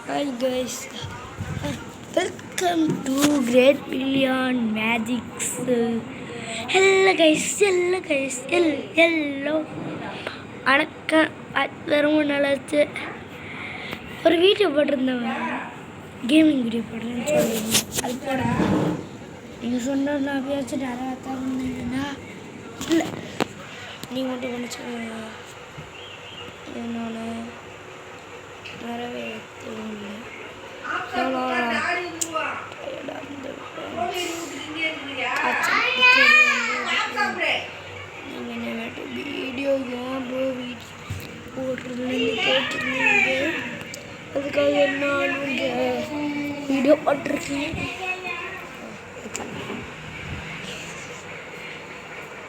Hi guys, welcome to Great Billion Magics. Hello guys, hello. வணக்கம். ரொம்ப நாளாச்சு ஒரு வீடியோ போட்டிருந்தேன், கேமிங் வீடியோ போடுறேன்னு சொல்லியிருந்தேன். அது போடணும் நீங்கள் சொன்ன நான் பேச்சு நிறையா தந்தீங்கன்னா இல்லை நீங்கள் மட்டும் பண்ணிச்சு என்னோட நிறைவே இல்லை. வீடியோ ஏன் ப்ரோ போடுறதுன்னு கேட்டிருந்தீங்க, அதுக்காக என்னாலும் வீடியோ போட்டிருக்கேன்.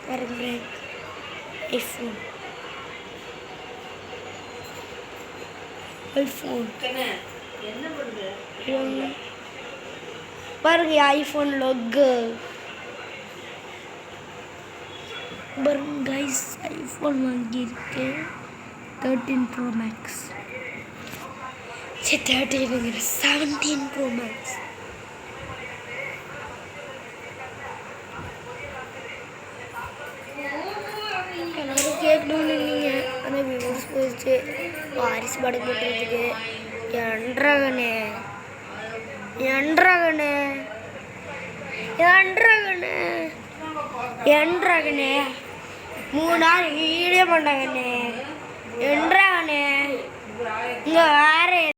பாருங்களேன், ஐஃபோன் பாருங்க, ஐஃபோன் லோகோ பாருங்க கைஸ். ஐஃபோன் வாங்கியிருக்கேன் 13 Pro Max. 17 Pro Max. எல்லாரும் கேட்கணும்னு இல்லைங்க, ஆனால் வியூஸ் போயிடுச்சு. வாரிசு படம் போட்டுறதுக்கு என்றகனே 3 நாள் வீடியோ பண்ணாங்கண்ணே. என்றாங்கண்ணே இங்கே வேற